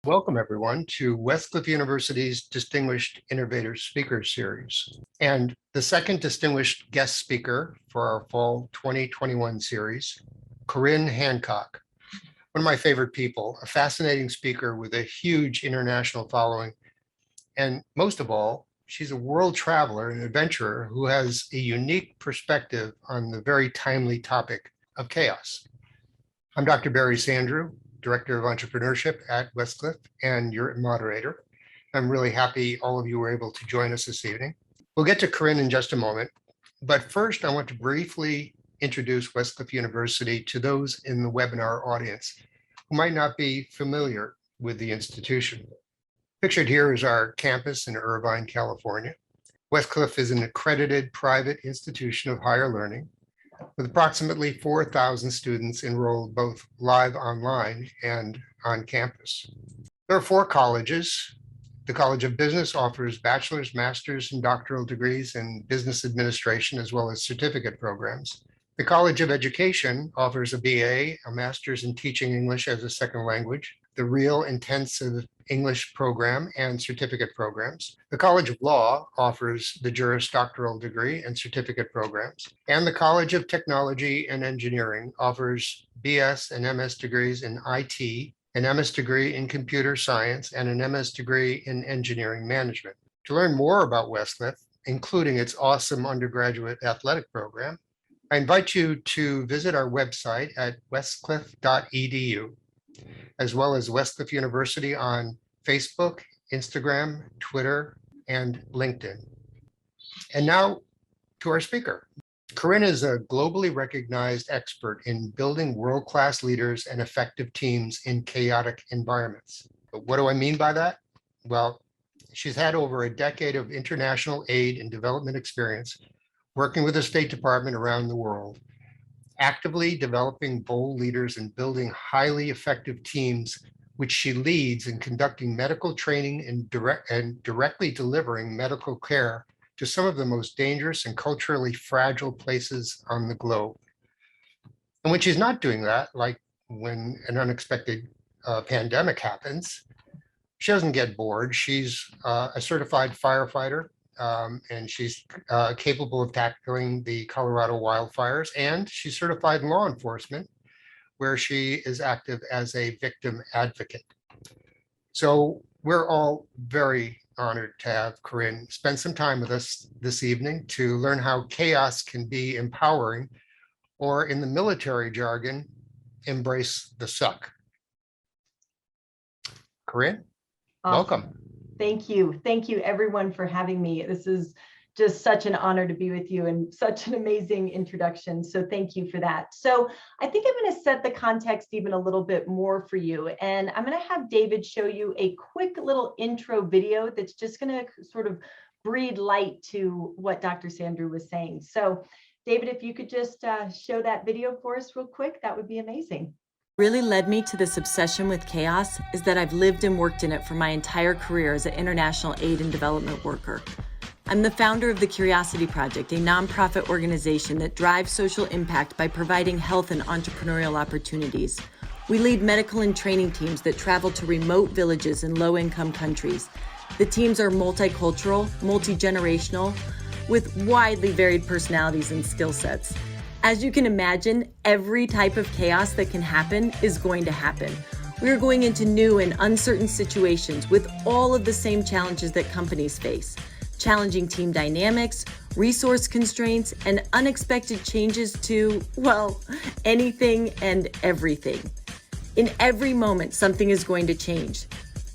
Welcome, everyone, to Westcliff University's Distinguished Innovator Speaker Series, and the second distinguished guest speaker for our Fall 2021 series, Corinne Hancock. One of my favorite people, a fascinating speaker with a huge international following, and most of all, she's a world traveler and adventurer who has a unique perspective on the very timely topic of chaos. I'm Dr. Barry Sandrew, Director of Entrepreneurship at Westcliff, and your moderator. I'm really happy all of you were able to join us this evening. We'll get to Corinne in just a moment, but first I want to briefly introduce Westcliff University to those in the webinar audience who might not be familiar with the institution. Pictured here is our campus in Irvine, California. Westcliff is an accredited private institution of higher learning with approximately 4,000 students enrolled both live online and on campus. There are 4 colleges. The College of Business offers bachelor's, master's, and doctoral degrees in business administration, as well as certificate programs. The College of Education offers a BA, a master's in teaching English as a second language, the Real Intensive English program, and certificate programs. The College of Law offers the Juris Doctoral degree and certificate programs. And the College of Technology and Engineering offers BS and MS degrees in IT, an MS degree in computer science, and an MS degree in engineering management. To learn more about Westcliff, including its awesome undergraduate athletic program, I invite you to visit our website at westcliff.edu, as well as Westcliff University on Facebook, Instagram, Twitter, and LinkedIn. And now to our speaker. Corinne is a globally recognized expert in building world-class leaders and effective teams in chaotic environments. But what do I mean by that? Well, she's had over a decade of international aid and development experience working with the State Department around the world, actively developing bold leaders and building highly effective teams, which she leads in conducting medical training and directly delivering medical care to some of the most dangerous and culturally fragile places on the globe. And when she's not doing that, like when an unexpected pandemic happens, she doesn't get bored. She's a certified firefighter, and she's capable of tackling the Colorado wildfires, and she's certified in law enforcement, where she is active as a victim advocate. So we're all very honored to have Corinne spend some time with us this evening to learn how chaos can be empowering, or in the military jargon, embrace the suck. Corinne, welcome. Thank you. Thank you, everyone, for having me. This is just such an honor to be with you and such an amazing introduction. So thank you for that. So I think I'm going to set the context even a little bit more for you. And I'm going to have David show you a quick little intro video that's just going to sort of breathe light to what Dr. Sandrew was saying. So David, if you could just show that video for us real quick, that would be amazing. Really led me to this obsession with chaos is that I've lived and worked in it for my entire career as an international aid and development worker. I'm the founder of the Curiosity Project, a nonprofit organization that drives social impact by providing health and entrepreneurial opportunities. We lead medical and training teams that travel to remote villages in low-income countries. The teams are multicultural, multi-generational, with widely varied personalities and skill sets. As you can imagine, every type of chaos that can happen is going to happen. We are going into new and uncertain situations with all of the same challenges that companies face. Challenging team dynamics, resource constraints, and unexpected changes to, well, anything and everything. In every moment, something is going to change.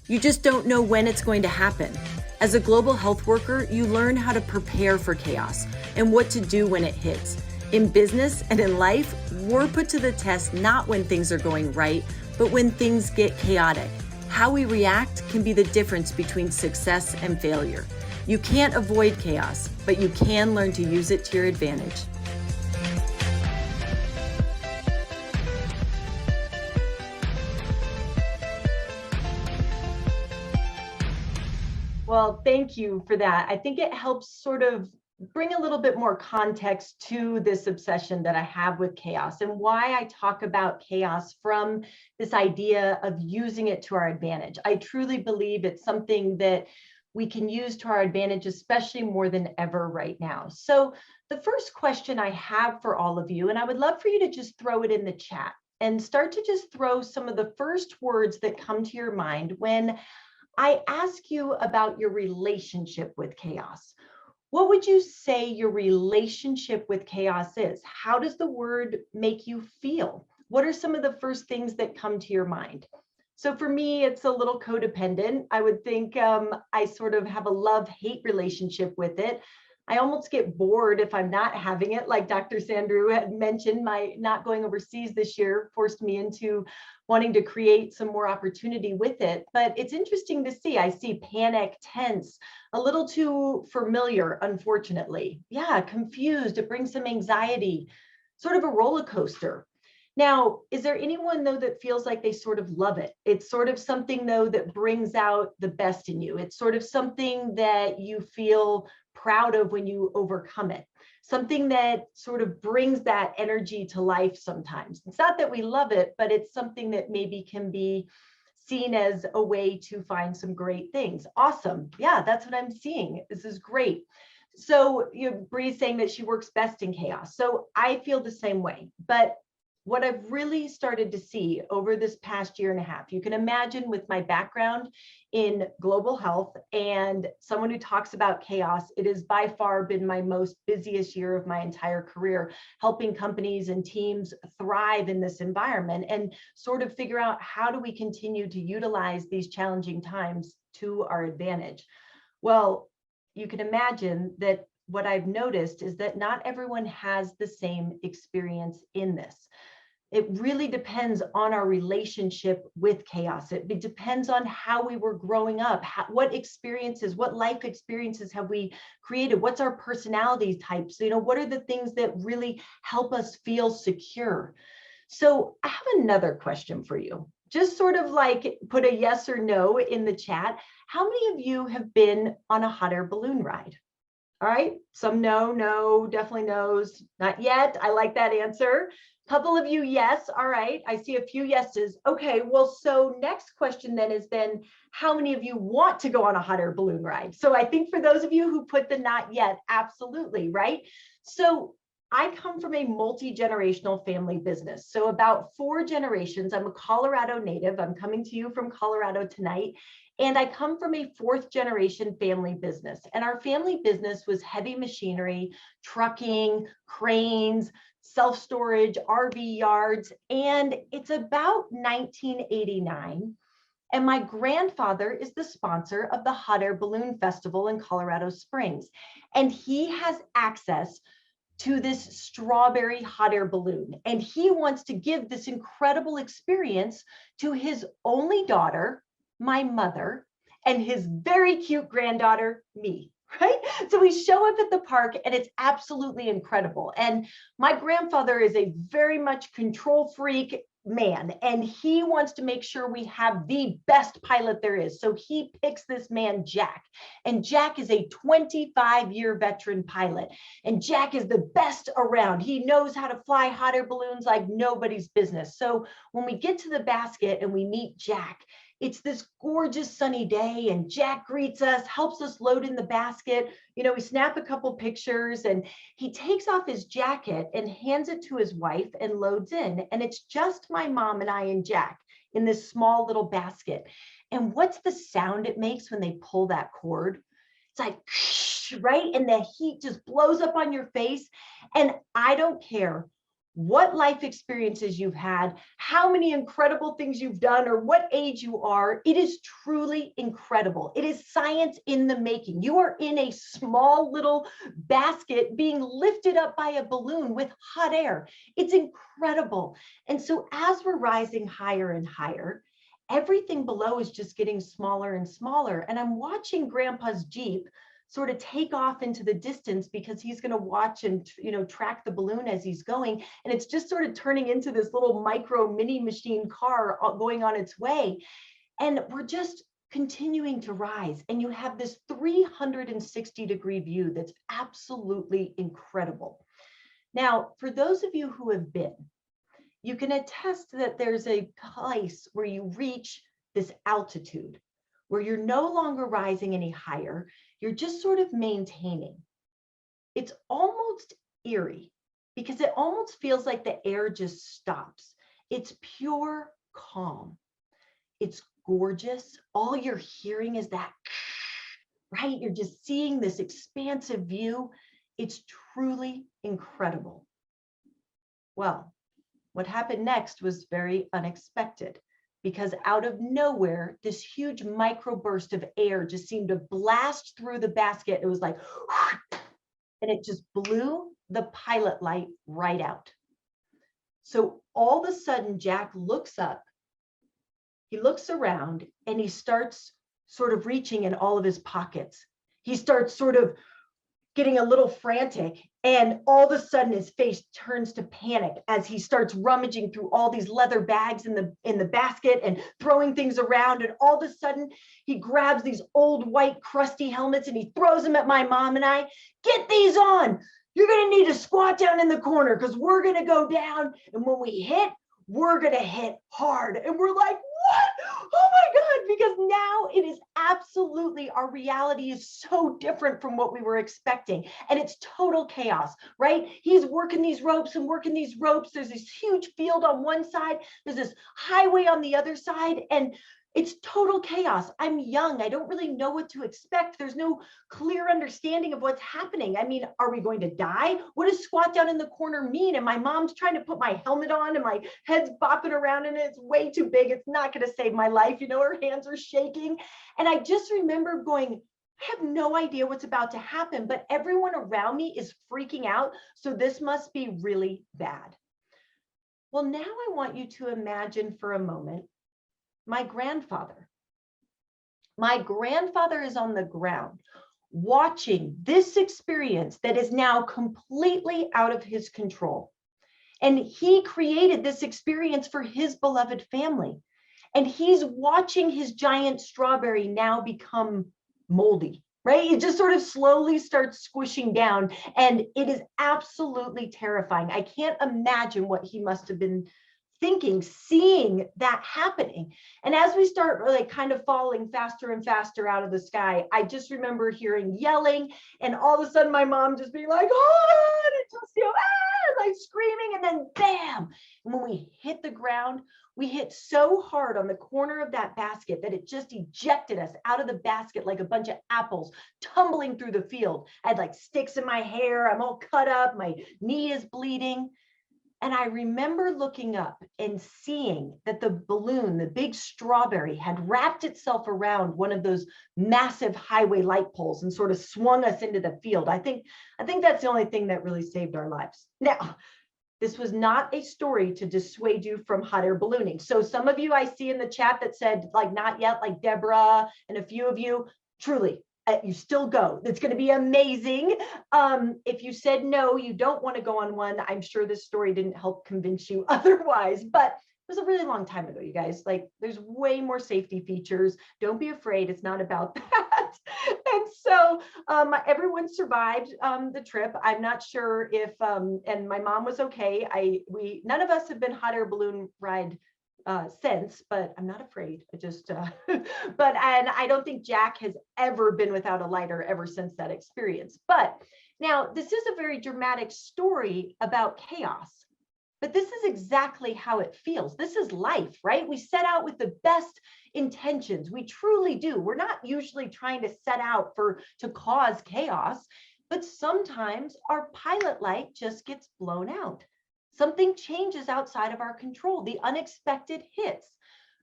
You just don't know when it's going to happen. As a global health worker, you learn how to prepare for chaos and what to do when it hits. In business and in life, we're put to the test not when things are going right, but when things get chaotic. How we react can be the difference between success and failure. You can't avoid chaos, but you can learn to use it to your advantage. Well, thank you for that. I think it helps sort of bring a little bit more context to this obsession that I have with chaos and why I talk about chaos from this idea of using it to our advantage. I truly believe it's something that we can use to our advantage, especially more than ever right now. So the first question I have for all of you, and I would love for you to just throw it in the chat and start to just throw some of the first words that come to your mind when I ask you about your relationship with chaos. What would you say your relationship with chaos is? How does the word make you feel? What are some of the first things that come to your mind? So for me, it's a little codependent. I would think I sort of have a love-hate relationship with it. I almost get bored if I'm not having it. Like Dr. Sandru had mentioned, my not going overseas this year forced me into wanting to create some more opportunity with it. But it's interesting to see. I see panic, tense, a little too familiar, unfortunately. Yeah, confused. It brings some anxiety, sort of a roller coaster. Now, is there anyone though that feels like they sort of love it? It's sort of something though that brings out the best in you. It's sort of something that you feel proud of when you overcome it. Something that sort of brings that energy to life sometimes. It's not that we love it, but it's something that maybe can be seen as a way to find some great things. Awesome. Yeah, that's what I'm seeing. This is great. So Bree's saying that she works best in chaos. So I feel the same way, but what I've really started to see over this past year and a half, you can imagine with my background in global health and someone who talks about chaos, it has by far been my most busiest year of my entire career, helping companies and teams thrive in this environment and sort of figure out how do we continue to utilize these challenging times to our advantage. Well, you can imagine that what I've noticed is that not everyone has the same experience in this. It really depends on our relationship with chaos. It depends on how we were growing up, what experiences, what life experiences have we created? What's our personality types? What are the things that really help us feel secure? So I have another question for you. Just sort of like put a yes or no in the chat. How many of you have been on a hot air balloon ride? All right, some no, definitely no's, not yet. I like that answer. Couple of you, yes. All right, I see a few yeses. Okay, well, so next question then is how many of you want to go on a hot air balloon ride? So I think for those of you who put the not yet, absolutely, right? So I come from a multi-generational family business. So about 4 generations, I'm a Colorado native. I'm coming to you from Colorado tonight. And I come from a 4th generation family business. And our family business was heavy machinery, trucking, cranes, self-storage, RV yards. And it's about 1989. And my grandfather is the sponsor of the Hot Air Balloon Festival in Colorado Springs. And he has access to this strawberry hot air balloon. And he wants to give this incredible experience to his only daughter, my mother, and his very cute granddaughter, me, right? So we show up at the park and it's absolutely incredible. And my grandfather is a very much control freak man, and he wants to make sure we have the best pilot there is. So he picks this man, Jack, and Jack is a 25-year veteran pilot. And Jack is the best around. He knows how to fly hot air balloons like nobody's business. So when we get to the basket and we meet Jack, it's this gorgeous sunny day and Jack greets us, helps us load in the basket. We snap a couple pictures and he takes off his jacket and hands it to his wife and loads in. And it's just my mom and I and Jack in this small little basket. And what's the sound it makes when they pull that cord? It's like, right? And the heat just blows up on your face. And I don't care what life experiences you've had, how many incredible things you've done, or what age you are, it is truly incredible. It is science in the making. You are in a small little basket being lifted up by a balloon with hot air. It's incredible. And so as we're rising higher and higher, everything below is just getting smaller and smaller. And I'm watching Grandpa's Jeep sort of take off into the distance because he's going to watch and track the balloon as he's going. And it's just sort of turning into this little micro mini machine car going on its way. And we're just continuing to rise. And you have this 360-degree view that's absolutely incredible. Now, for those of you who have been, you can attest that there's a place where you reach this altitude, where you're no longer rising any higher, you're just sort of maintaining. It's almost eerie because it almost feels like the air just stops. It's pure calm. It's gorgeous. All you're hearing is that, right? You're just seeing this expansive view. It's truly incredible. Well, what happened next was very unexpected, because out of nowhere, this huge microburst of air just seemed to blast through the basket. It was like, and it just blew the pilot light right out. So all of a sudden, Jack looks up, he looks around, and he starts sort of reaching in all of his pockets. He starts sort of getting a little frantic, and all of a sudden his face turns to panic as he starts rummaging through all these leather bags in the basket and throwing things around. And all of a sudden he grabs these old white crusty helmets and he throws them at my mom and I. Get these on. You're going to need to squat down in the corner because we're going to go down. And when we hit, we're going to hit hard. And we're like, what? Oh my God, because now it is absolutely, our reality is so different from what we were expecting. And it's total chaos, right? He's working these ropes and working these ropes. There's this huge field on one side. There's this highway on the other side. And it's total chaos. I'm young. I don't really know what to expect. There's no clear understanding of what's happening. I mean, are we going to die? What does squat down in the corner mean? And my mom's trying to put my helmet on and my head's bopping around and it's way too big. It's not going to save my life. You know, her hands are shaking. And I just remember going, I have no idea what's about to happen, but everyone around me is freaking out. So this must be really bad. Well, now I want you to imagine for a moment my grandfather. My grandfather is on the ground watching this experience that is now completely out of his control. And he created this experience for his beloved family. And he's watching his giant strawberry now become moldy, right? It just sort of slowly starts squishing down. And it is absolutely terrifying. I can't imagine what he must have been thinking, seeing that happening. And as we start like kind of falling faster and faster out of the sky, I just remember hearing yelling, and all of a sudden my mom just being like, oh, and just, you know, like screaming, and then bam. And when we hit the ground, we hit so hard on the corner of that basket that it just ejected us out of the basket like a bunch of apples tumbling through the field. I had like sticks in my hair. I'm all cut up. My knee is bleeding. And I remember looking up and seeing that the balloon, the big strawberry, had wrapped itself around one of those massive highway light poles and sort of swung us into the field. I think that's the only thing that really saved our lives. Now, this was not a story to dissuade you from hot air ballooning. So some of you I see in the chat that said like not yet, like Deborah, and a few of you, truly, you still go. It's going to be amazing. If you said no, you don't want to go on one, I'm sure this story didn't help convince you otherwise, but it was a really long time ago, you guys. Like, there's way more safety features. Don't be afraid. It's not about that. And so everyone survived the trip. I'm not sure if, and my mom was okay. None of us have been hot air balloon ride since, but I'm not afraid. I just, and I don't think Jack has ever been without a lighter ever since that experience. But now this is a very dramatic story about chaos, but this is exactly how it feels. This is life, right? We set out with the best intentions. We truly do. We're not usually trying to set out to cause chaos, but sometimes our pilot light just gets blown out. Something changes outside of our control. The unexpected hits.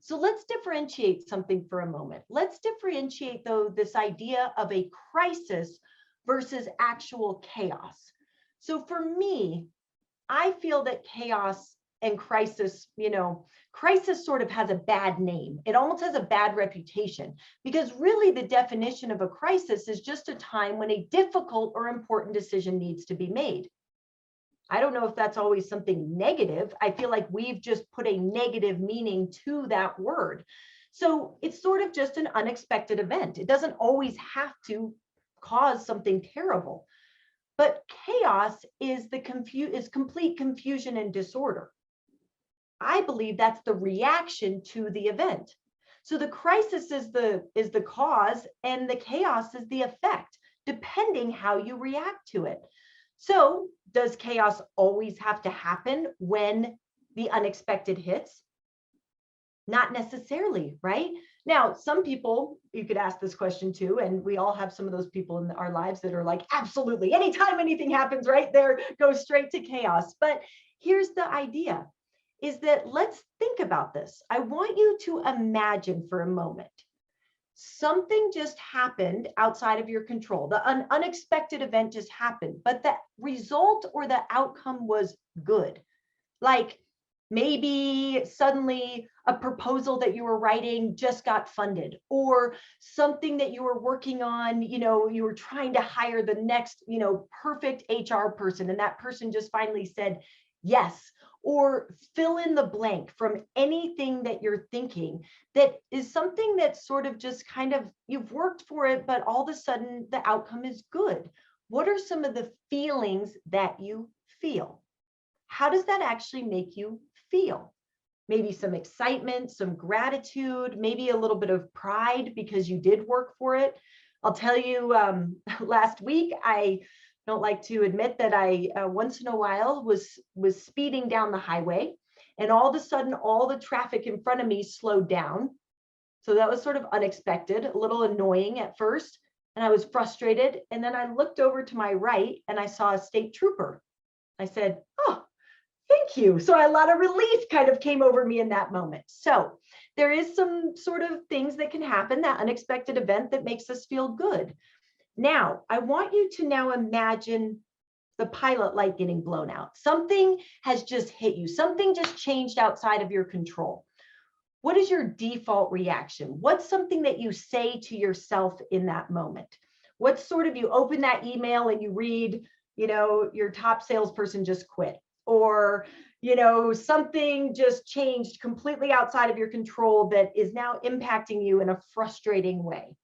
So let's differentiate something for a moment. Let's differentiate, though, this idea of a crisis versus actual chaos. So for me, I feel that chaos and crisis, crisis sort of has a bad name. It almost has a bad reputation, because really the definition of a crisis is just a time when a difficult or important decision needs to be made. I don't know if that's always something negative. I feel like we've just put a negative meaning to that word. So it's sort of just an unexpected event. It doesn't always have to cause something terrible. But chaos is complete confusion and disorder. I believe that's the reaction to the event. So the crisis is the cause and the chaos is the effect, depending how you react to it. So does chaos always have to happen when the unexpected hits? Not necessarily, right? Now, some people, you could ask this question too, and we all have some of those people in our lives that are like, absolutely, anytime anything happens right there, go straight to chaos. But here's the idea, is that let's think about this. I want you to imagine for a moment, something just happened outside of your control. An unexpected event just happened, but the result or the outcome was good. Like maybe suddenly a proposal that you were writing just got funded, or something that you were working on, you were trying to hire the next, perfect HR person, and that person just finally said yes. Or fill in the blank from anything that you're thinking that is something that sort of just kind of, you've worked for it, but all of a sudden the outcome is good. What are some of the feelings that you feel? How does that actually make you feel? Maybe some excitement, some gratitude, maybe a little bit of pride because you did work for it. I'll tell you, last week, I don't like to admit that I once in a while was speeding down the highway, and all of a sudden all the traffic in front of me slowed down. So that was sort of unexpected, a little annoying at first, and I was frustrated. And then I looked over to my right and I saw a state trooper. I said, oh, thank you. So a lot of relief kind of came over me in that moment. So there is some sort of things that can happen, that unexpected event that makes us feel good. Now, I want you to now imagine the pilot light getting blown out. Something has just hit you. Something just changed outside of your control. What is your default reaction? What's something that you say to yourself in that moment? What's sort of, you open that email and you read, your top salesperson just quit, or, something just changed completely outside of your control that is now impacting you in a frustrating way.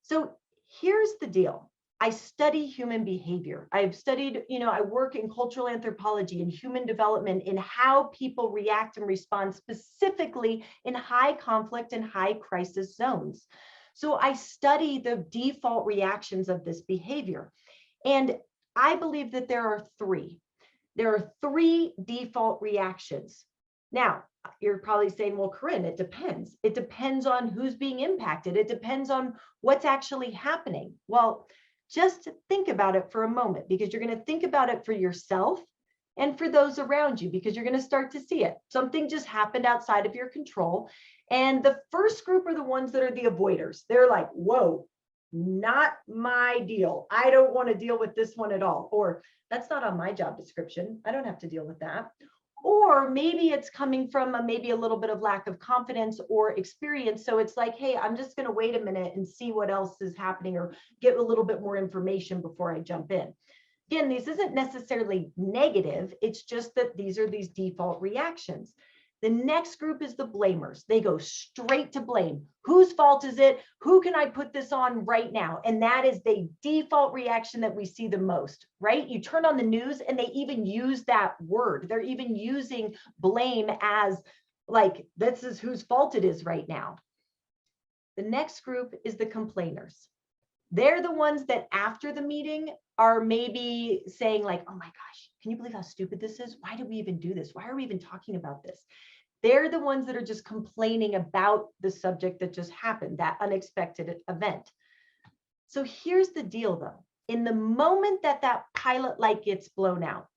So here's the deal. I study human behavior. I've studied, I work in cultural anthropology and human development in how people react and respond specifically in high conflict and high crisis zones. So I study the default reactions of this behavior. And I believe that there are three. There are three default reactions. Now, you're probably saying, well, Corinne, it depends. It depends on who's being impacted. It depends on what's actually happening. Well, just think about it for a moment, because you're going to think about it for yourself and for those around you, because you're going to start to see it. Something just happened outside of your control. And the first group are the ones that are the avoiders. They're like, whoa, not my deal. I don't want to deal with this one at all. Or that's not on my job description. I don't have to deal with that. Or maybe it's coming from maybe a little bit of lack of confidence or experience. So it's like, hey, I'm just going to wait a minute and see what else is happening, or get a little bit more information before I jump in. Again, this isn't necessarily negative. It's just that these are these default reactions. The next group is the blamers. They go straight to blame. Whose fault is it? Who can I put this on right now? And that is the default reaction that we see the most, right? You turn on the news and they even use that word. They're even using blame as like, this is whose fault it is right now. The next group is the complainers. They're the ones that after the meeting are maybe saying like, oh my gosh, can you believe how stupid this is? Why did we even do this? Why are we even talking about this? They're the ones that are just complaining about the subject that just happened, that unexpected event. So here's the deal though. In the moment that that pilot light gets blown out,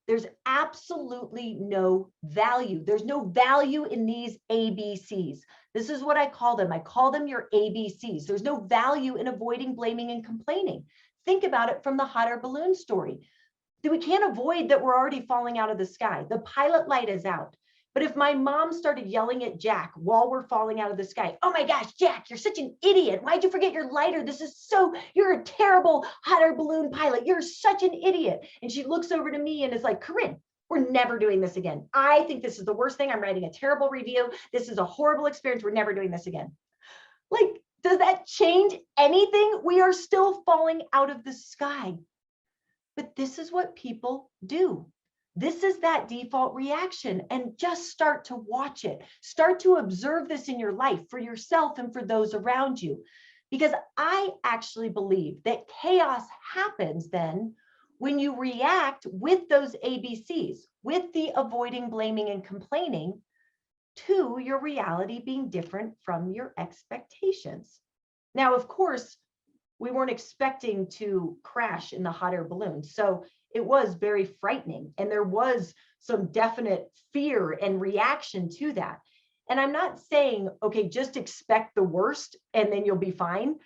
there's absolutely no value. There's no value in these ABCs. This is what I call them. I call them your ABCs. There's no value in avoiding, blaming, and complaining. Think about it from the hot air balloon story. We can't avoid that we're already falling out of the sky. The pilot light is out. But if my mom started yelling at Jack while we're falling out of the sky, oh my gosh, Jack, you're such an idiot. Why'd you forget your lighter? You're a terrible hot air balloon pilot. You're such an idiot. And she looks over to me and is like, Corinne, We're never doing this again. I think this is the worst thing. I'm writing a terrible review. This is a horrible experience. We're never doing this again. Like, does that change anything? We are still falling out of the sky. But this is what people do. This is that default reaction, and just start to watch it. Start to observe this in your life for yourself and for those around you. Because I actually believe that chaos happens then when you react with those ABCs, with the avoiding, blaming, and complaining, to your reality being different from your expectations. Now, of course, we weren't expecting to crash in the hot air balloon. So it was very frightening. And there was some definite fear and reaction to that. And I'm not saying, okay, just expect the worst and then you'll be fine.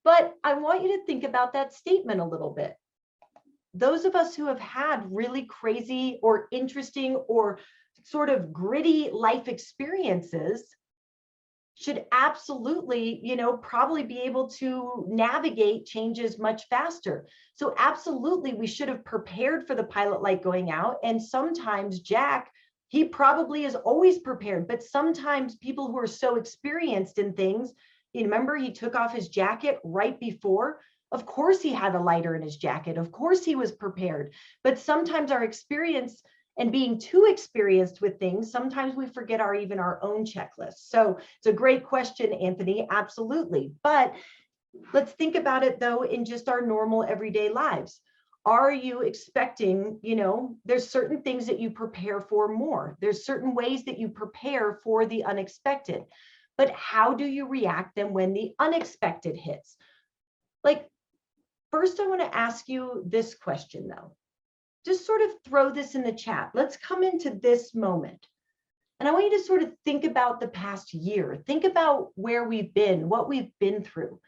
But I want you to think about that statement a little bit. Those of us who have had really crazy or interesting or sort of gritty life experiences should absolutely, probably be able to navigate changes much faster. So absolutely, we should have prepared for the pilot light going out. And sometimes Jack, he probably is always prepared, but sometimes people who are so experienced in things, you remember he took off his jacket right before. Of course, he had a lighter in his jacket. Of course, he was prepared. But sometimes our experience and being too experienced with things, sometimes we forget even our own checklist. So it's a great question, Anthony, absolutely. But let's think about it though, in just our normal everyday lives. Are you expecting, there's certain things that you prepare for more. There's certain ways that you prepare for the unexpected. But how do you react then when the unexpected hits? Like, first, I want to ask you this question though. Just sort of throw this in the chat. Let's come into this moment. And I want you to sort of think about the past year. Think about where we've been, what we've been through.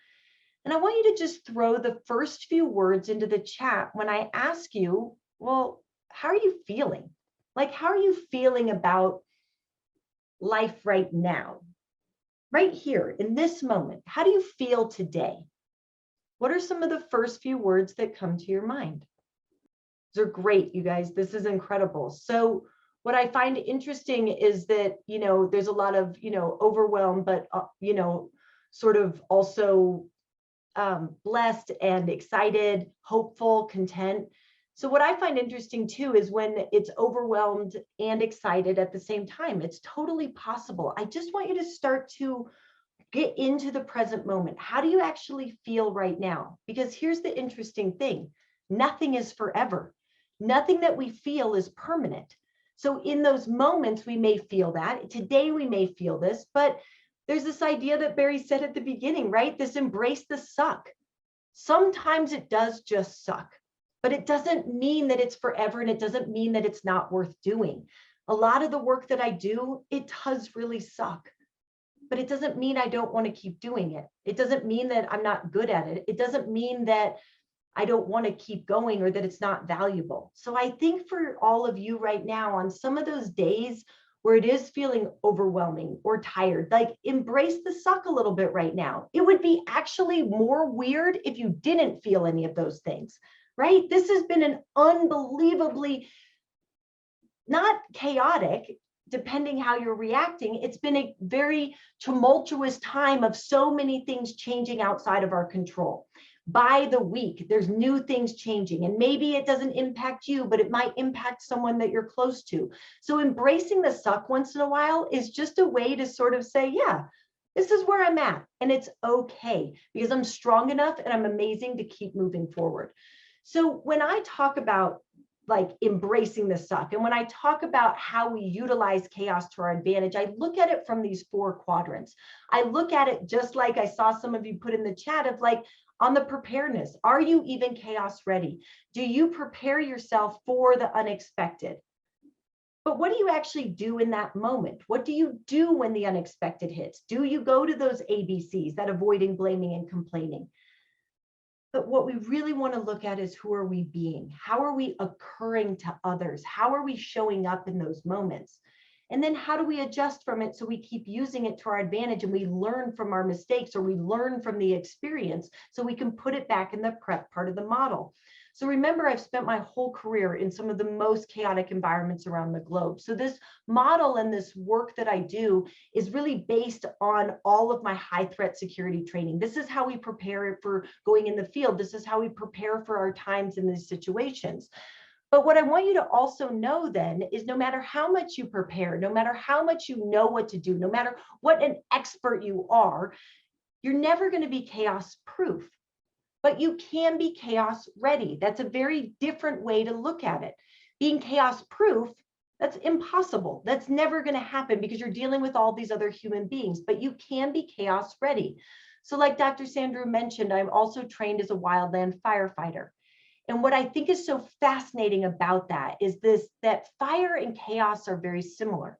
And I want you to just throw the first few words into the chat when I ask you, well, how are you feeling? Like, how are you feeling about life right now? Right here in this moment, how do you feel today? What are some of the first few words that come to your mind? These are great, you guys. This is incredible. So what I find interesting is that, there's a lot of, overwhelmed, but, sort of also blessed and excited, hopeful, content. So what I find interesting too is when it's overwhelmed and excited at the same time. It's totally possible. I just want you to start to get into the present moment. How do you actually feel right now? Because here's the interesting thing. Nothing is forever. Nothing that we feel is permanent. So in those moments, we may feel that. Today, we may feel this, but there's this idea that Barry said at the beginning, right? This embrace the suck. Sometimes it does just suck, but it doesn't mean that it's forever, and it doesn't mean that it's not worth doing. A lot of the work that I do, it does really suck, but it doesn't mean I don't want to keep doing it. It doesn't mean that I'm not good at it. It doesn't mean that I don't want to keep going or that it's not valuable. So I think for all of you right now, on some of those days where it is feeling overwhelming or tired, like, embrace the suck a little bit right now. It would be actually more weird if you didn't feel any of those things, right? This has been an unbelievably, not chaotic, depending how you're reacting, it's been a very tumultuous time of so many things changing outside of our control. By the week, there's new things changing, and maybe it doesn't impact you, but it might impact someone that you're close to. So embracing the suck once in a while is just a way to sort of say, yeah, this is where I'm at, and it's okay because I'm strong enough and I'm amazing to keep moving forward. So when I talk about like embracing the suck, and when I talk about how we utilize chaos to our advantage, I look at it from these 4 quadrants. I look at it just like I saw some of you put in the chat of like, on the preparedness, are you even chaos ready? Do you prepare yourself for the unexpected? But what do you actually do in that moment? What do you do when the unexpected hits? Do you go to those ABCs, that avoiding, blaming, and complaining? But what we really want to look at is, who are we being? How are we occurring to others? How are we showing up in those moments? And then how do we adjust from it so we keep using it to our advantage and we learn from our mistakes, or we learn from the experience so we can put it back in the prep part of the model? So remember, I've spent my whole career in some of the most chaotic environments around the globe. So this model and this work that I do is really based on all of my high threat security training. This is how we prepare for going in the field. This is how we prepare for our times in these situations. But what I want you to also know then is no matter how much you prepare, no matter how much you know what to do, no matter what an expert you are, you're never going to be chaos proof. But you can be chaos ready. That's a very different way to look at it. Being chaos proof, that's impossible. That's never going to happen because you're dealing with all these other human beings, but you can be chaos ready. So like Dr. Sandru mentioned, I'm also trained as a wildland firefighter. And what I think is so fascinating about that is that fire and chaos are very similar.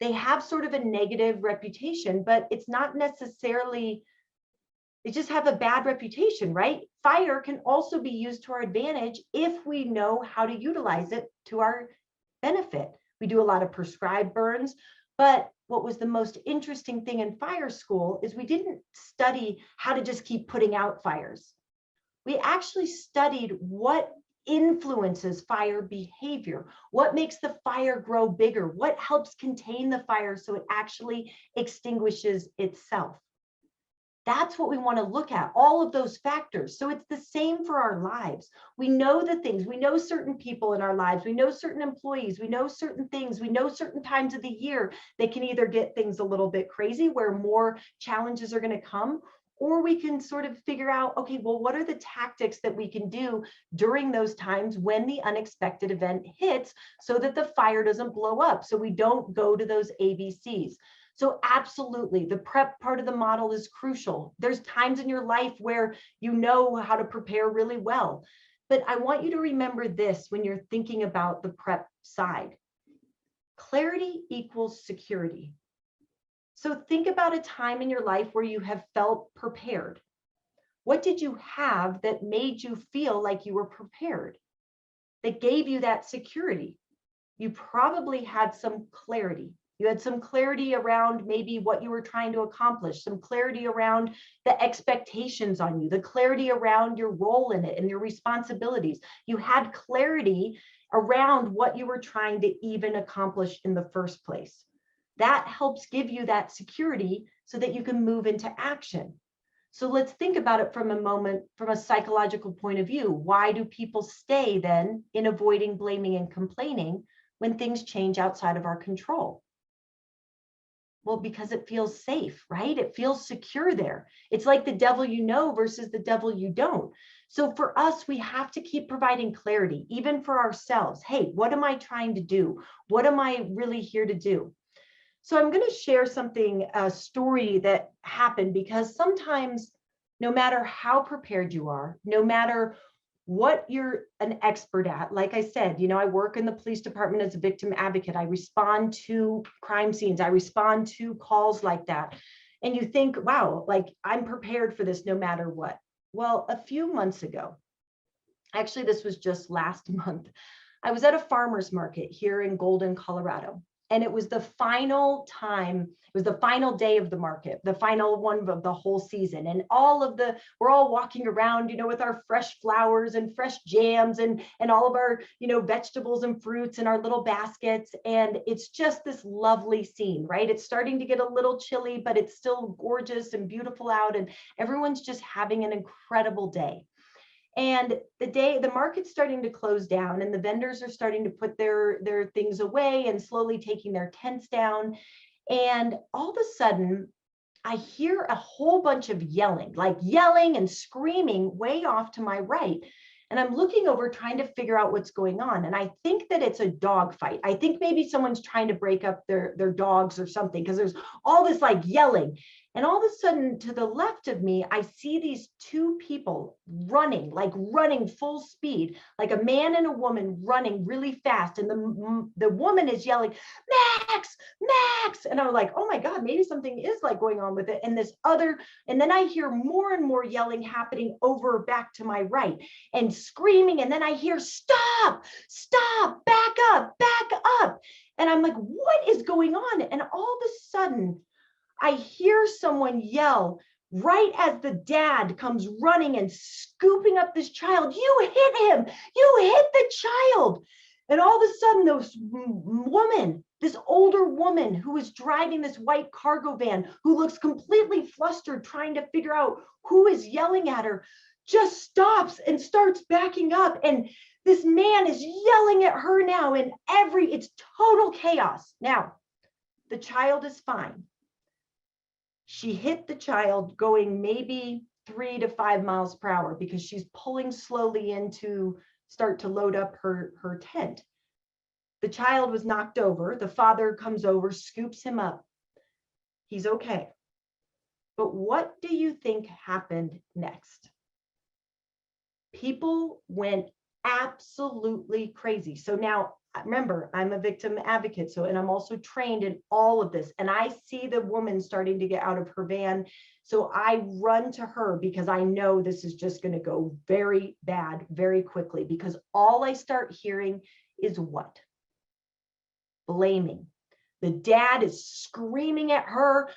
They have sort of a negative reputation, but it's not necessarily, they just have a bad reputation, right? Fire can also be used to our advantage if we know how to utilize it to our benefit. We do a lot of prescribed burns, but what was the most interesting thing in fire school is we didn't study how to just keep putting out fires. We actually studied what influences fire behavior, what makes the fire grow bigger, what helps contain the fire so it actually extinguishes itself. That's what we want to look at, all of those factors. So it's the same for our lives. We know the things, we know certain people in our lives, we know certain employees, we know certain things, we know certain times of the year that can either get things a little bit crazy where more challenges are going to come, or we can sort of figure out, okay, well, what are the tactics that we can do during those times when the unexpected event hits so that the fire doesn't blow up, so we don't go to those ABCs. So absolutely, the prep part of the model is crucial. There's times in your life where you know how to prepare really well. But I want you to remember this when you're thinking about the prep side. Clarity equals security. So think about a time in your life where you have felt prepared. What did you have that made you feel like you were prepared? That gave you that security? You probably had some clarity. You had some clarity around maybe what you were trying to accomplish, some clarity around the expectations on you, the clarity around your role in it and your responsibilities. You had clarity around what you were trying to even accomplish in the first place. That helps give you that security so that you can move into action. So let's think about it from a psychological point of view. Why do people stay then in avoiding blaming and complaining when things change outside of our control? Well, because it feels safe, right? It feels secure there. It's like the devil you know versus the devil you don't. So for us, we have to keep providing clarity, even for ourselves. Hey, what am I trying to do? What am I really here to do? So I'm going to share something, a story that happened, because sometimes no matter how prepared you are, no matter what you're an expert at. Like I said, I work in the police department as a victim advocate. I respond to crime scenes. I respond to calls like that. And you think, wow, like I'm prepared for this no matter what. Well, a few months ago, actually, this was just last month, I was at a farmer's market here in Golden, Colorado. And it was the final time, it was the final day of the market, the final one of the whole season. And we're all walking around, with our fresh flowers and fresh jams and all of our, vegetables and fruits in our little baskets. And it's just this lovely scene, right? It's starting to get a little chilly, but it's still gorgeous and beautiful out. And everyone's just having an incredible day. And the market's starting to close down and the vendors are starting to put their things away and slowly taking their tents down. And all of a sudden, I hear a whole bunch of yelling and screaming way off to my right. And I'm looking over trying to figure out what's going on. And I think that it's a dog fight. I think maybe someone's trying to break up their dogs or something, because there's all this yelling. And all of a sudden, to the left of me, I see these two people running full speed, like a man and a woman running really fast. And the woman is yelling, Max, Max. And I'm like, oh my God, maybe something is going on with it. And then I hear more and more yelling happening over back to my right and screaming. And then I hear, stop, back up. And I'm like, what is going on? And all of a sudden, I hear someone yell, Right as the dad comes running and scooping up this child, you hit him, you hit the child. And all of a sudden, this woman, this older woman who is driving this white cargo van, who looks completely flustered, trying to figure out who is yelling at her, just stops and starts backing up. And this man is yelling at her now, and it's total chaos. Now, the child is fine. She hit the child going maybe 3 to 5 miles per hour because she's pulling slowly in to start to load up her tent. The child was knocked over. The father comes over, scoops him up. He's okay. But what do you think happened next? People went absolutely crazy. So now, remember, I'm a victim advocate. And I'm also trained in all of this. And I see the woman starting to get out of her van. So I run to her because I know this is just going to go very bad very quickly, because all I start hearing is what? Blaming. The dad is screaming at her,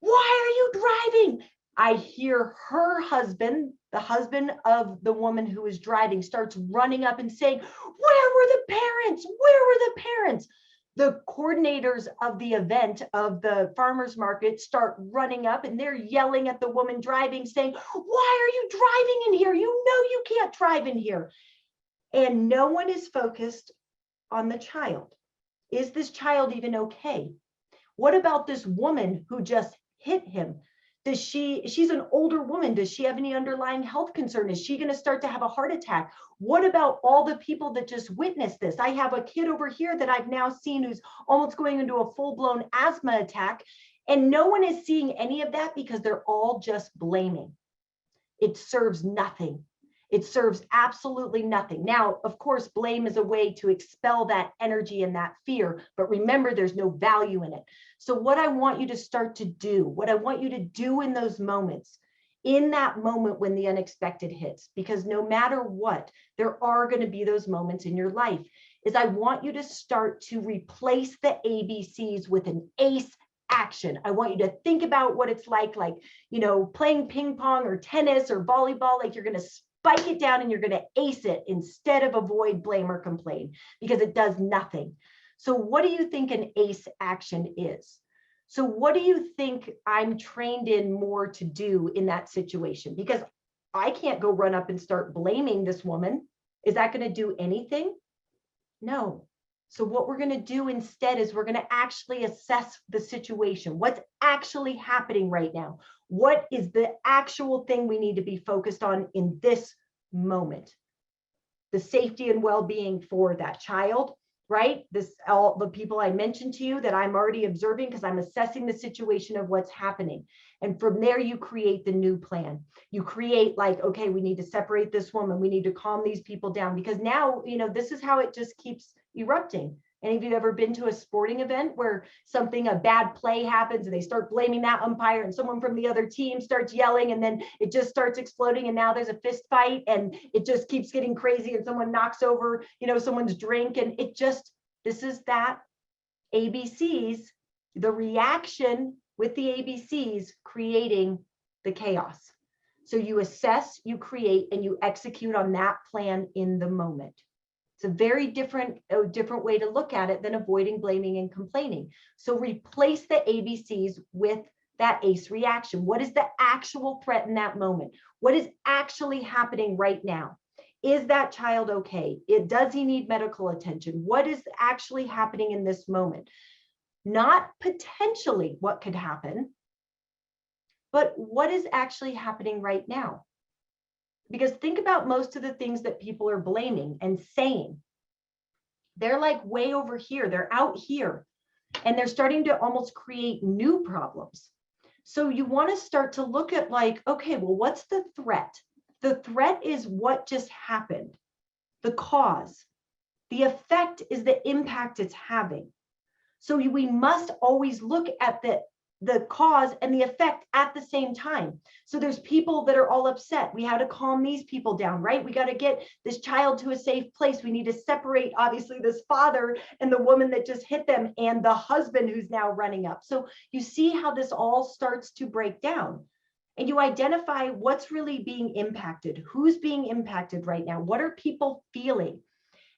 "Why are you driving?" I hear her husband, the husband of the woman who is driving, starts running up and saying, "Where were the parents? Where were the parents?" The coordinators of the event of the farmers market start running up and they're yelling at the woman driving, saying, "Why are you driving in here? You know you can't drive in here." And no one is focused on the child. Is this child even okay? What about this woman who just hit him? She's an older woman. Does she have any underlying health concern? Is she going to start to have a heart attack? What about all the people that just witnessed this? I have a kid over here that I've now seen who's almost going into a full-blown asthma attack, and no one is seeing any of that because they're all just blaming. It serves nothing. It serves absolutely nothing. Now, of course, blame is a way to expel that energy and that fear, but remember, there's no value in it. So what I want you to start to do, what I want you to do in those moments, in that moment when the unexpected hits, because no matter what, there are going to be those moments in your life, is I want you to start to replace the ABCs with an ACE action. I want you to think about what it's like, playing ping pong or tennis or volleyball, like you're going to spike it down and you're going to ace it instead of avoid, blame, or complain, because it does nothing. So what do you think an ACE action is? So what do you think I'm trained in more to do in that situation? Because I can't go run up and start blaming this woman. Is that going to do anything? No. So what we're going to do instead is we're going to actually assess the situation. What's actually happening right now? What is the actual thing we need to be focused on in this moment? The safety and well-being for that child, right? All the people I mentioned to you that I'm already observing because I'm assessing the situation of what's happening. And from there, you create the new plan. You create okay, we need to separate this woman. We need to calm these people down, because now, this is how it just keeps erupting. Any of you ever been to a sporting event where a bad play happens and they start blaming that umpire and someone from the other team starts yelling and then it just starts exploding and now there's a fist fight and it just keeps getting crazy and someone knocks over, someone's drink, and this is that ABCs, the reaction with the ABCs creating the chaos. So you assess, you create, and you execute on that plan in the moment. It's a very different way to look at it than avoiding, blaming, and complaining. So replace the ABCs with that ACE reaction. What is the actual threat in that moment? What is actually happening right now? Is that child okay? Does he need medical attention? What is actually happening in this moment? Not potentially what could happen, but what is actually happening right now? Because think about most of the things that people are blaming and saying. They're way over here, they're out here, and they're starting to almost create new problems. So you want to start to look at okay, well, what's the threat? The threat is what just happened. The cause. The effect is the impact it's having. So we must always look at the cause and the effect at the same time. So there's people that are all upset. We have to calm these people down, right? We got to get this child to a safe place. We need to separate, obviously, this father and the woman that just hit them and the husband who's now running up. So you see how this all starts to break down. and you identify what's really being impacted, who's being impacted right now, what are people feeling?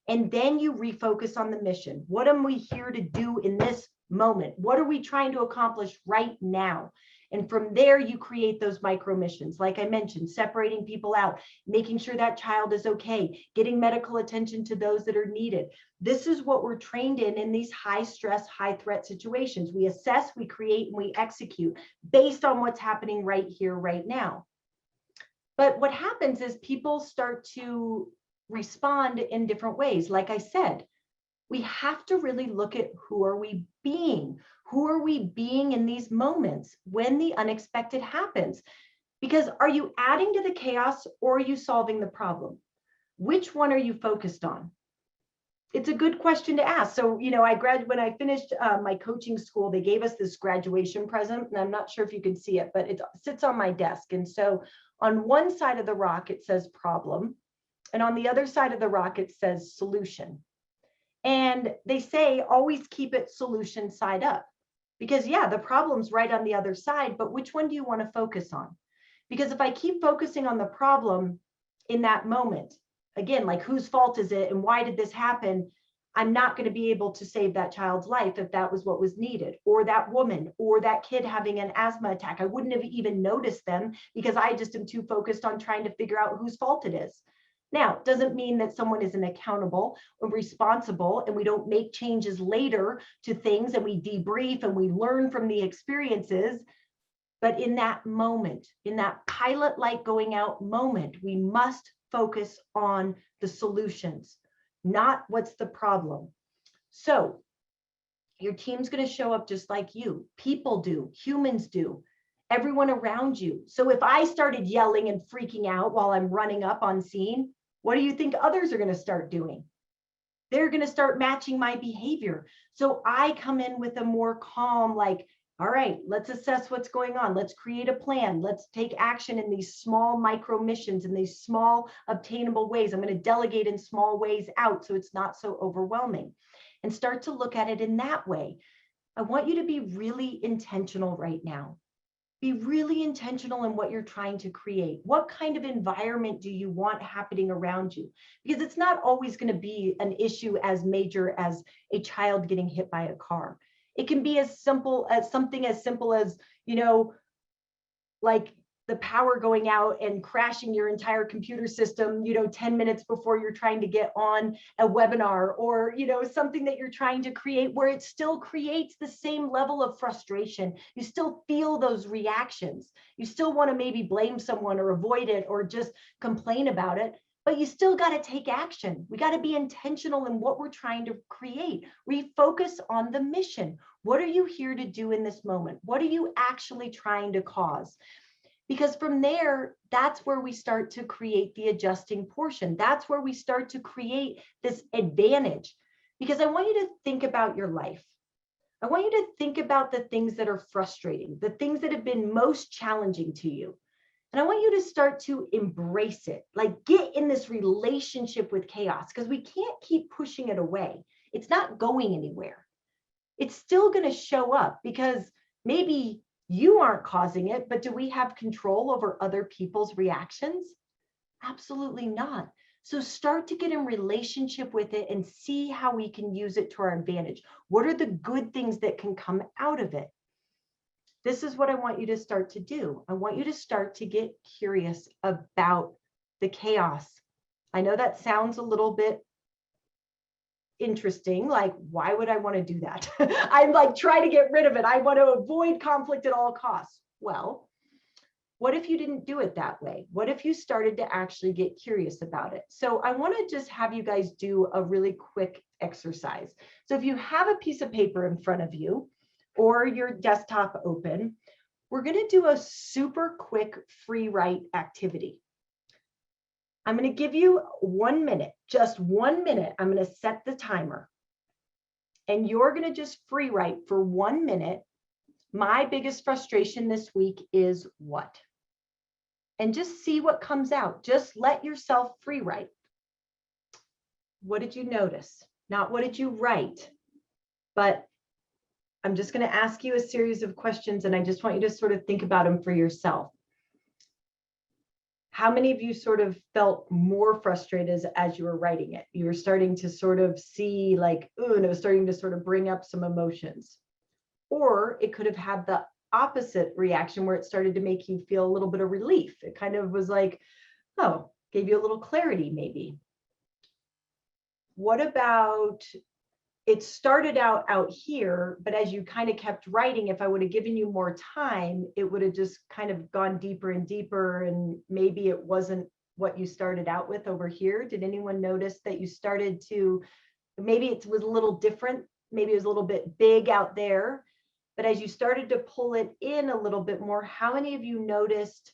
And then you refocus on the mission. What am we here to do in this moment? What are we trying to accomplish right now? And from there, you create those micro missions. Like I mentioned, separating people out, making sure that child is okay, getting medical attention to those that are needed. This is what we're trained in these high stress, high threat situations. We assess, we create, and we execute based on what's happening right here, right now. But what happens is people start to respond in different ways. Like I said, we have to really look at who are we being? Who are we being in these moments when the unexpected happens? Because are you adding to the chaos or are you solving the problem? Which one are you focused on? It's a good question to ask. So, when I finished my coaching school, they gave us this graduation present, and I'm not sure if you can see it, but it sits on my desk. And so on one side of the rock, it says problem. And on the other side of the rock, it says solution. And they say, always keep it solution side up. Because yeah, the problem's right on the other side, but which one do you want to focus on? Because if I keep focusing on the problem in that moment, again, like whose fault is it and why did this happen? I'm not going to be able to save that child's life if that was what was needed, or that woman, or that kid having an asthma attack. I wouldn't have even noticed them because I just am too focused on trying to figure out whose fault it is. Now, it doesn't mean that someone isn't accountable or responsible and we don't make changes later to things and we debrief and we learn from the experiences. But in that moment, in that pilot light going out moment, we must focus on the solutions, not what's the problem. So your team's going to show up just like you. People do, humans do, everyone around you. So if I started yelling and freaking out while I'm running up on scene, what do you think others are going to start doing? They're going to start matching my behavior. So I come in with a more calm, like, all right, let's assess what's going on. Let's create a plan. Let's take action in these small micro missions, in these small obtainable ways. I'm going to delegate in small ways out so it's not so overwhelming, and start to look at it in that way. I want you to be really intentional right now. Be really intentional in what you're trying to create. What kind of environment do you want happening around you? Because it's not always going to be an issue as major as a child getting hit by a car. It can be as simple as something as simple as, like the power going out and crashing your entire computer system, 10 minutes before you're trying to get on a webinar, or, something that you're trying to create where it still creates the same level of frustration. You still feel those reactions. You still want to maybe blame someone or avoid it or just complain about it, but you still got to take action. We got to be intentional in what we're trying to create. Refocus on the mission. What are you here to do in this moment? What are you actually trying to cause? Because from there, that's where we start to create the adjusting portion. That's where we start to create this advantage. Because I want you to think about your life. I want you to think about the things that are frustrating, the things that have been most challenging to you. And I want you to start to embrace it, like get in this relationship with chaos, because we can't keep pushing it away. It's not going anywhere. It's still going to show up because maybe you aren't causing it, but do we have control over other people's reactions? Absolutely not. So start to get in relationship with it and see how we can use it to our advantage. What are the good things that can come out of it? This is what I want you to start to do. I want you to start to get curious about the chaos. I know that sounds a little bit interesting, like, why would I want to do that? I'm like, try to get rid of it. I want to avoid conflict at all costs. Well, what if you didn't do it that way? What if you started to actually get curious about it? So I want to just have you guys do a really quick exercise. So if you have a piece of paper in front of you or your desktop open, we're going to do a super quick free write activity. I'm going to give you 1 minute, just 1 minute. I'm going to set the timer. And you're going to just free write for 1 minute. My biggest frustration this week is what? And just see what comes out. Just let yourself free write. What did you notice? Not what did you write, but I'm just going to ask you a series of questions, and I just want you to sort of think about them for yourself. How many of you sort of felt more frustrated as you were writing it? You were starting to sort of see like, ooh, and it was starting to sort of bring up some emotions. Or it could have had the opposite reaction where it started to make you feel a little bit of relief. It kind of was like, oh, gave you a little clarity maybe. What about, it started out here, but as you kind of kept writing, if I would have given you more time, it would have just kind of gone deeper and deeper, and maybe it wasn't what you started out with over here. Did anyone notice that you started to, maybe it was a little different, maybe it was a little bit big out there, but as you started to pull it in a little bit more, how many of you noticed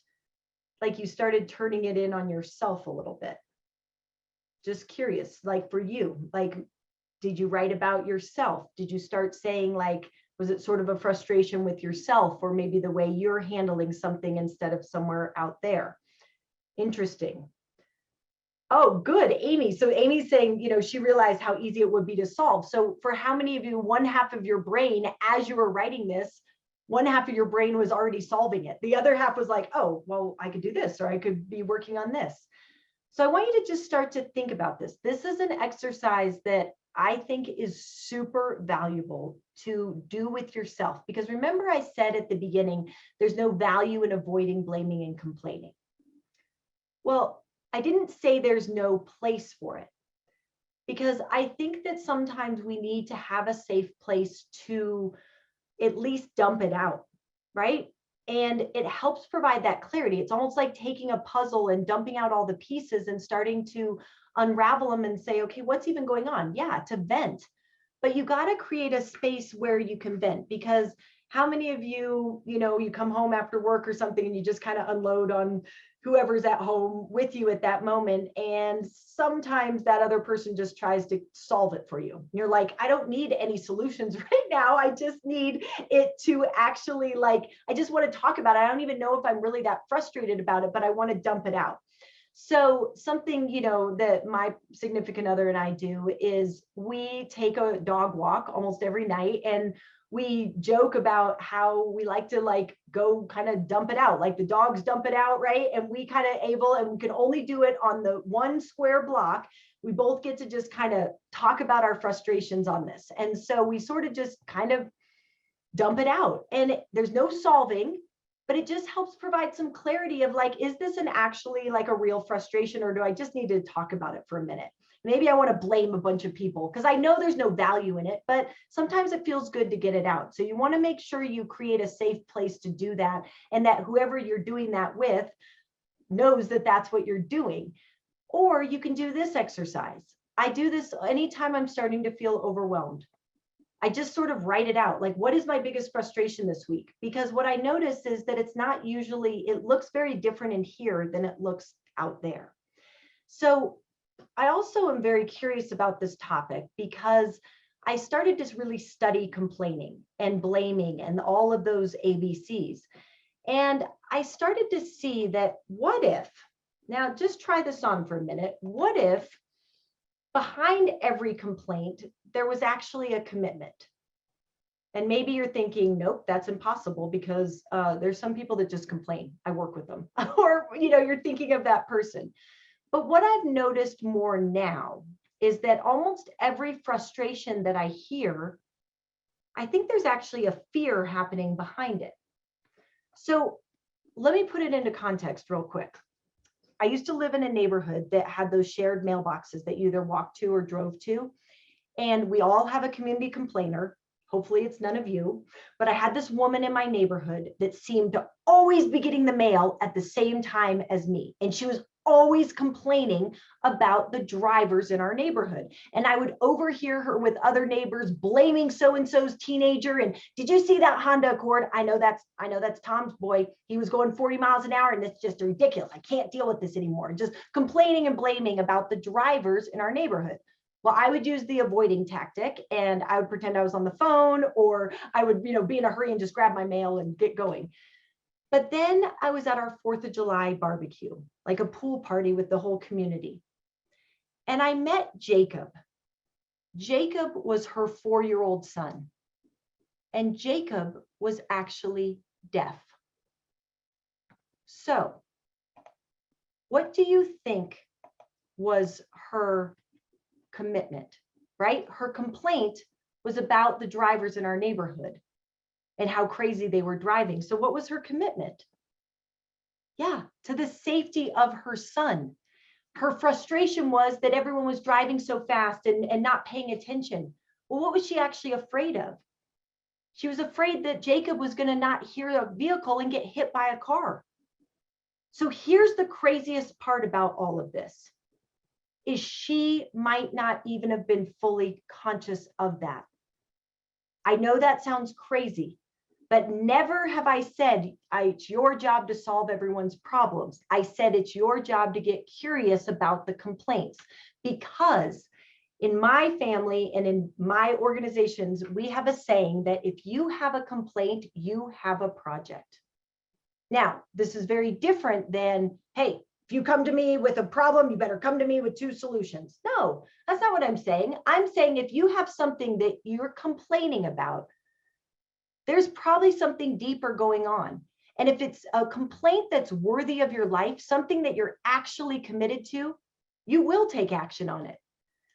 like you started turning it in on yourself a little bit? Just curious, like for you, like, did you write about yourself? Did you start saying like, was it sort of a frustration with yourself, or maybe the way you're handling something instead of somewhere out there? Interesting. Oh, good, Amy. So Amy's saying, you know, she realized how easy it would be to solve. So for how many of you, one half of your brain, as you were writing this, one half of your brain was already solving it. The other half was like, oh, well, I could do this, or I could be working on this. So I want you to just start to think about this. This is an exercise that I think is super valuable to do with yourself, because remember I said at the beginning, there's no value in avoiding, blaming, and complaining. Well, I didn't say there's no place for it, because I think that sometimes we need to have a safe place to at least dump it out, right? And it helps provide that clarity. It's almost like taking a puzzle and dumping out all the pieces and starting to unravel them and say, okay, what's even going on? Yeah, to vent. But you got to create a space where you can vent, because how many of you, you know, you come home after work or something and you just kind of unload on whoever's at home with you at that moment. And sometimes that other person just tries to solve it for you. You're like, I don't need any solutions right now. I just need it to actually, like, I just want to talk about it. I don't even know if I'm really that frustrated about it, but I want to dump it out. So something, you know, that my significant other and I do is we take a dog walk almost every night, and we joke about how we like to like go kind of dump it out, like the dogs dump it out, right? And we kind of able, and we can only do it on the one square block. We both get to just kind of talk about our frustrations on this. And so we sort of just kind of dump it out, and there's no solving, but it just helps provide some clarity of like, is this an actually like a real frustration, or do I just need to talk about it for a minute? Maybe I want to blame a bunch of people because I know there's no value in it, but sometimes it feels good to get it out. So you want to make sure you create a safe place to do that, and that whoever you're doing that with knows that that's what you're doing. Or you can do this exercise. I do this anytime I'm starting to feel overwhelmed. I just sort of write it out. Like, what is my biggest frustration this week? Because what I notice is that it's not usually, it looks very different in here than it looks out there. So I also am very curious about this topic because I started to really study complaining and blaming and all of those ABCs. And I started to see that what if, now just try this on for a minute, what if behind every complaint, there was actually a commitment? And maybe you're thinking, nope, that's impossible because there's some people that just complain. I work with them. Or, you know, you're thinking of that person. But what I've noticed more now is that almost every frustration that I hear, I think there's actually a fear happening behind it. So let me put it into context real quick. I used to live in a neighborhood that had those shared mailboxes that you either walked to or drove to. And we all have a community complainer. Hopefully it's none of you, but I had this woman in my neighborhood that seemed to always be getting the mail at the same time as me. And she was always complaining about the drivers in our neighborhood. And I would overhear her with other neighbors blaming so-and-so's teenager. And did you see that Honda Accord? I know that's Tom's boy. He was going 40 miles an hour and it's just ridiculous. I can't deal with this anymore. Just complaining and blaming about the drivers in our neighborhood. Well, I would use the avoiding tactic and I would pretend I was on the phone, or I would, you know, be in a hurry and just grab my mail and get going. But then I was at our 4th of July barbecue, like a pool party with the whole community. And I met Jacob. Jacob was her 4-year-old son. And Jacob was actually deaf. So What do you think was her commitment, right? Her complaint was about the drivers in our neighborhood and how crazy they were driving. So what was her commitment? Yeah, to the safety of her son. Her frustration was that everyone was driving so fast and not paying attention. Well, what was she actually afraid of? She was afraid that Jacob was going to not hear a vehicle and get hit by a car. So here's the craziest part about all of this, is she might not even have been fully conscious of that. I know that sounds crazy, but never have I said it's your job to solve everyone's problems. I said it's your job to get curious about the complaints, because in my family and in my organizations, we have a saying that if you have a complaint, you have a project. Now, this is very different than, hey, if you come to me with a problem, you better come to me with 2 solutions. No, that's not what I'm saying. I'm saying if you have something that you're complaining about, there's probably something deeper going on. And if it's a complaint that's worthy of your life, something that you're actually committed to, you will take action on it.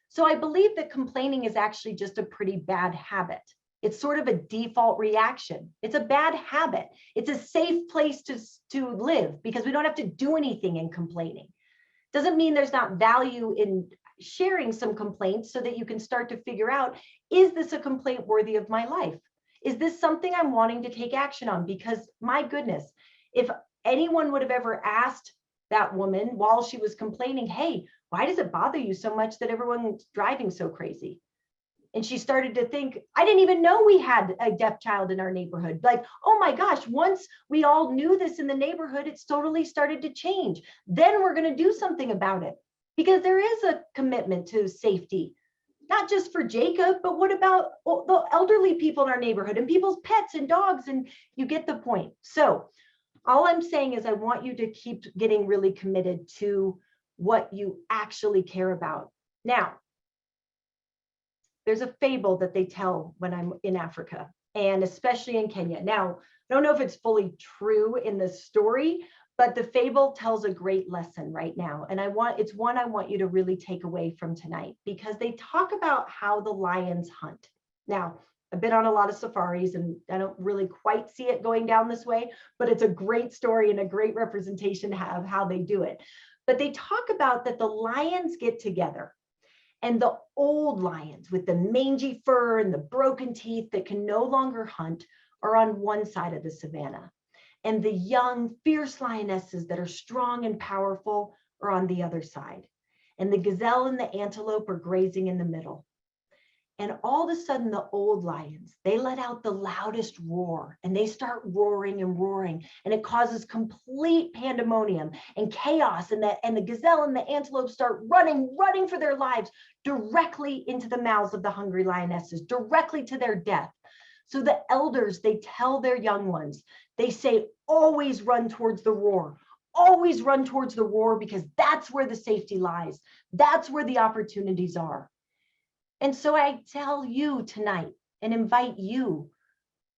So I believe that complaining is actually just a pretty bad habit. It's sort of a default reaction. It's a bad habit. It's a safe place to live because we don't have to do anything in complaining. Doesn't mean there's not value in sharing some complaints so that you can start to figure out, is this a complaint worthy of my life? Is this something I'm wanting to take action on? Because my goodness, if anyone would have ever asked that woman while she was complaining, hey, why does it bother you so much that everyone's driving so crazy? And she started to think, I didn't even know we had a deaf child in our neighborhood. Like, oh my gosh, once we all knew this in the neighborhood, it's totally started to change. Then we're going to do something about it, because there is a commitment to safety, not just for Jacob, but what about the elderly people in our neighborhood and people's pets and dogs? And you get the point. So all I'm saying is I want you to keep getting really committed to what you actually care about. Now, there's a fable that they tell when I'm in Africa, and especially in Kenya. Now, I don't know if it's fully true in the story, but the fable tells a great lesson right now. And it's one I want you to really take away from tonight, because they talk about how the lions hunt. Now, I've been on a lot of safaris and I don't really quite see it going down this way, but it's a great story and a great representation of how they do it. But they talk about that the lions get together, and the old lions with the mangy fur and the broken teeth that can no longer hunt are on one side of the savannah. And the young, fierce lionesses that are strong and powerful are on the other side. And the gazelle and the antelope are grazing in the middle. And all of a sudden, the old lions, they let out the loudest roar, and they start roaring and roaring, and it causes complete pandemonium and chaos. And the gazelle and the antelope start running for their lives directly into the mouths of the hungry lionesses, directly to their death. So the elders, they tell their young ones, they say, always run towards the roar. Always run towards the roar, because that's where the safety lies. That's where the opportunities are. And so I tell you tonight and invite you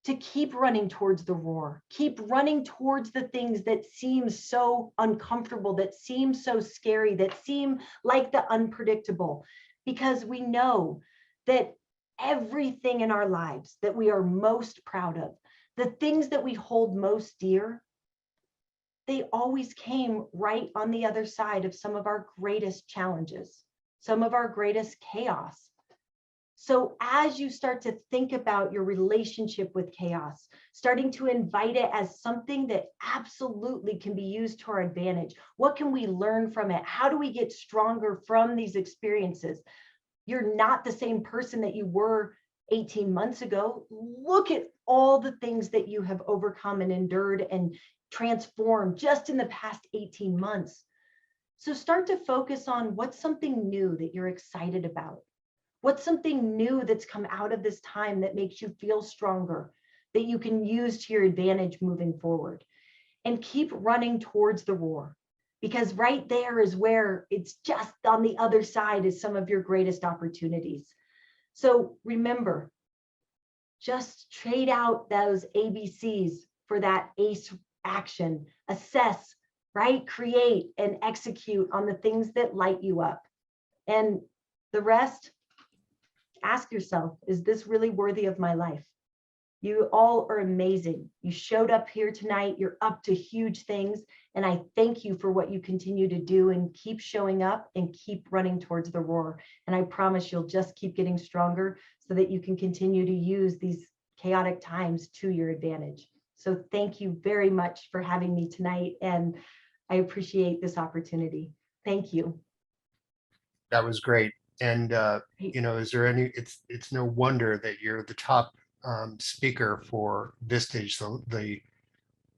to keep running towards the roar. Keep running towards the things that seem so uncomfortable, that seem so scary, that seem like the unpredictable, because we know that everything in our lives that we are most proud of, the things that we hold most dear, they always came right on the other side of some of our greatest challenges, some of our greatest chaos. So as you start to think about your relationship with chaos, starting to invite it as something that absolutely can be used to our advantage, what can we learn from it? How do we get stronger from these experiences? You're not the same person that you were 18 months ago. Look at all the things that you have overcome and endured and transformed just in the past 18 months. So start to focus on what's something new that you're excited about. What's something new that's come out of this time that makes you feel stronger, that you can use to your advantage moving forward? And keep running towards the roar, because right there is where it's just on the other side is some of your greatest opportunities. So remember, just trade out those ABCs for that ACE action. Assess, right? Create and execute on the things that light you up. And the rest, ask yourself, is this really worthy of my life? You all are amazing. You showed up here tonight. You're up to huge things. And I thank you for what you continue to do and keep showing up and keep running towards the roar. And I promise you'll just keep getting stronger so that you can continue to use these chaotic times to your advantage. So thank you very much for having me tonight. And I appreciate this opportunity. Thank you. That was great. And, is there any, it's no wonder that you're the top speaker for Vistage, the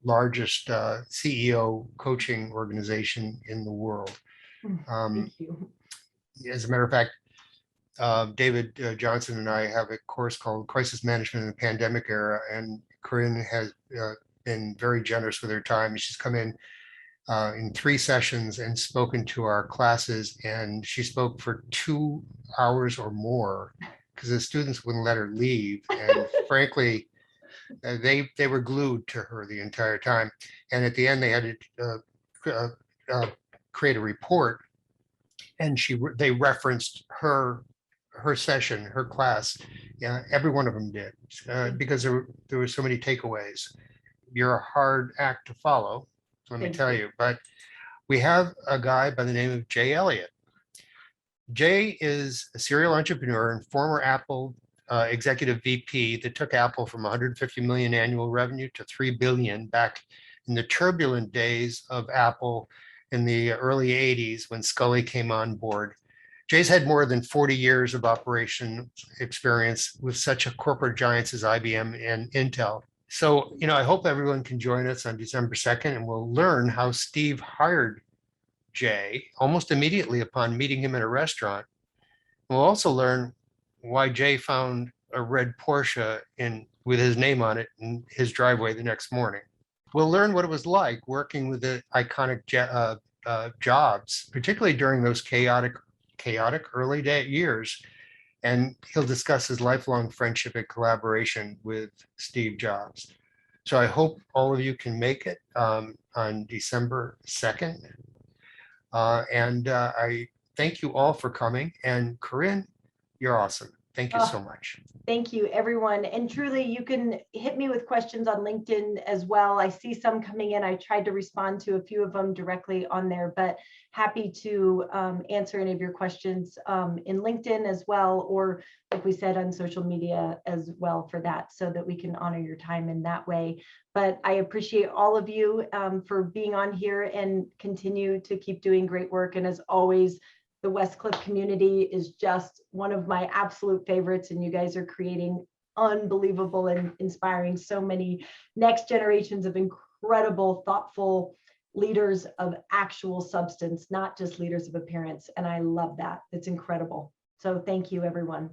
largest CEO coaching organization in the world. Thank you. As a matter of fact, David Johnson and I have a course called Crisis Management in the Pandemic Era, and Corinne has been very generous with her time. She's come in 3 sessions and spoken to our classes, and she spoke for 2 hours or more because the students wouldn't let her leave. And frankly, they were glued to her the entire time. And at the end, they had to create a report, and they referenced her session, her class. Yeah, every one of them did, because there were so many takeaways. You're a hard act to follow, let me tell you. But we have a guy by the name of Jay Elliott. Jay is a serial entrepreneur and former Apple executive VP that took Apple from 150 million annual revenue to 3 billion back in the turbulent days of Apple in the early 80s when Scully came on board. Jay's had more than 40 years of operation experience with such a corporate giants as IBM and Intel. So, I hope everyone can join us on December 2nd, and we'll learn how Steve hired Jay almost immediately upon meeting him at a restaurant. We'll also learn why Jay found a red Porsche with his name on it in his driveway the next morning. We'll learn what it was like working with the iconic Jobs, particularly during those chaotic early years. And he'll discuss his lifelong friendship and collaboration with Steve Jobs. So I hope all of you can make it on December 2nd. And I thank you all for coming. And Corinne, you're awesome. Thank you so much. Thank you, everyone. And truly, you can hit me with questions on LinkedIn as well. I see some coming in. I tried to respond to a few of them directly on there, but happy to answer any of your questions in LinkedIn as well, or like we said, on social media as well for that, so that we can honor your time in that way. But I appreciate all of you for being on here and continue to keep doing great work. And as always, the Westcliff community is just one of my absolute favorites, and you guys are creating unbelievable and inspiring so many next generations of incredible, thoughtful leaders of actual substance, not just leaders of appearance. And I love that. It's incredible. So thank you, everyone.